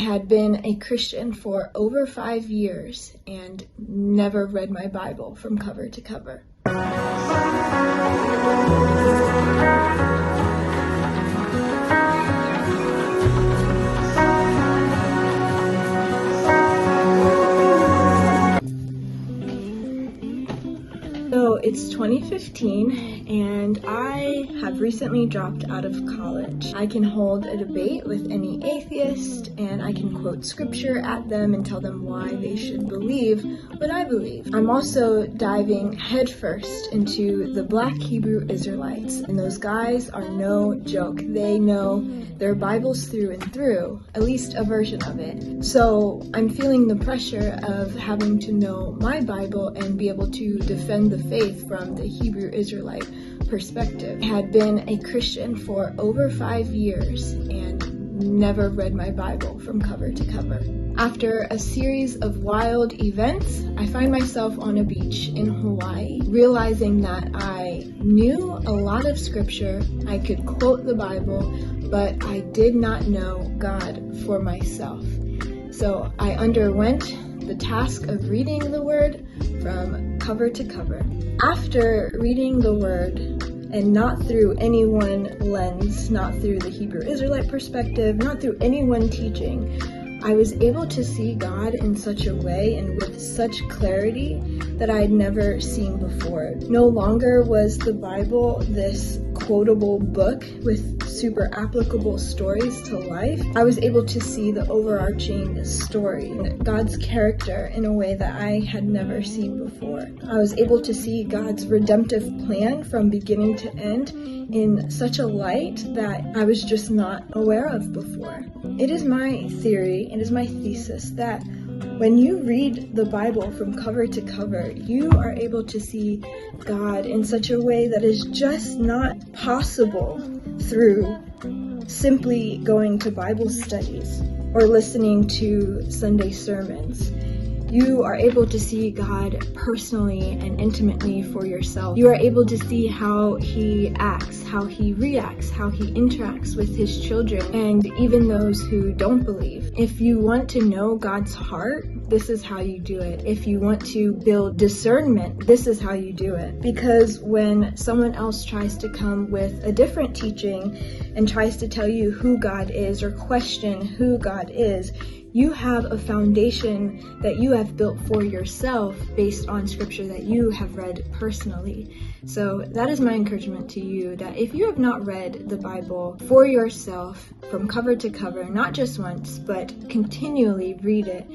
I had been a Christian for over 5 years and never read my Bible from cover to cover. So it's 2015 and I have recently dropped out of college. I can hold a debate with any atheist and I can quote scripture at them and tell them why they should believe what I believe. I'm also diving headfirst into the Black Hebrew Israelites, and those guys are no joke. They know their Bibles through and through, at least a version of it. So I'm feeling the pressure of having to know my Bible and be able to defend the faith from the Hebrew Israelite perspective. I had been a Christian for over 5 years and never read my Bible from cover to cover. After a series of wild events, I find myself on a beach in Hawaii, realizing that I knew a lot of scripture, I could quote the Bible, but I did not know God for myself. So I underwent the task of reading the Word from cover to cover. After reading the Word, and not through any one lens, not through the Hebrew Israelite perspective, not through any one teaching, I was able to see God in such a way and with such clarity that I had never seen before. No longer was the Bible this quotable book with super applicable stories to life. I was able to see the overarching story, God's character, in a way that I had never seen before. I was able to see God's redemptive plan from beginning to end in such a light that I was just not aware of before. It is my theory, it is my thesis that when you read the Bible from cover to cover, you are able to see God in such a way that is just not possible through simply going to Bible studies or listening to Sunday sermons. You are able to see God personally and intimately for yourself. You are able to see how He acts, how He reacts, how He interacts with His children, and even those who don't believe. If you want to know God's heart, this is how you do it. If you want to build discernment, this is how you do it. Because when someone else tries to come with a different teaching and tries to tell you who God is or question who God is, you have a foundation that you have built for yourself based on scripture that you have read personally. So that is my encouragement to you, that if you have not read the Bible for yourself from cover to cover, not just once, but continually read it,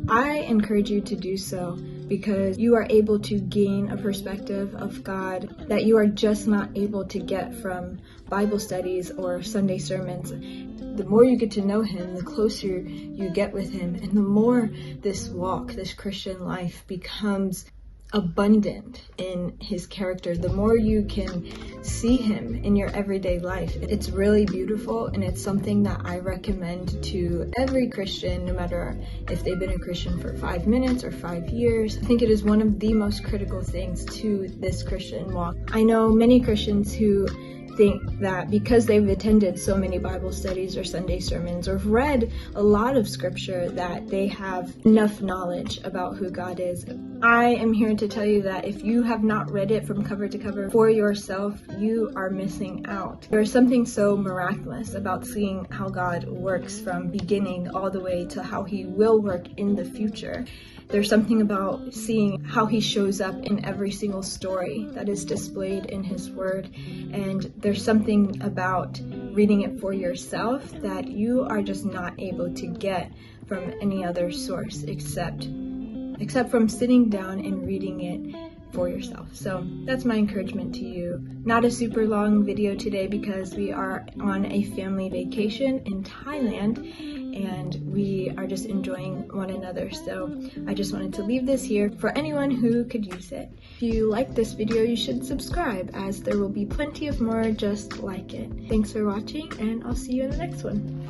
I encourage you to do so, because you are able to gain a perspective of God that you are just not able to get from Bible studies or Sunday sermons. The more you get to know Him, the closer you get with Him, and the more this walk, this Christian life becomes abundant in His character, the more you can see Him in your everyday life. It's really beautiful, and it's something that I recommend to every Christian, no matter if they've been a Christian for 5 minutes or 5 years. I think it is one of the most critical things to this Christian walk. I know many Christians who think that because they've attended so many Bible studies or Sunday sermons or read a lot of scripture that they have enough knowledge about who God is. I am here to tell you that if you have not read it from cover to cover for yourself, you are missing out. There is something so miraculous about seeing how God works from beginning all the way to how He will work in the future. There's something about seeing how He shows up in every single story that is displayed in His Word, and there's something about reading it for yourself that you are just not able to get from any other source except from sitting down and reading it for yourself. So that's my encouragement to you. Not a super long video today because we are on a family vacation in Thailand and we are just enjoying one another. So I just wanted to leave this here for anyone who could use it. If you like this video, you should subscribe, as there will be plenty of more just like it. Thanks for watching, and I'll see you in the next one.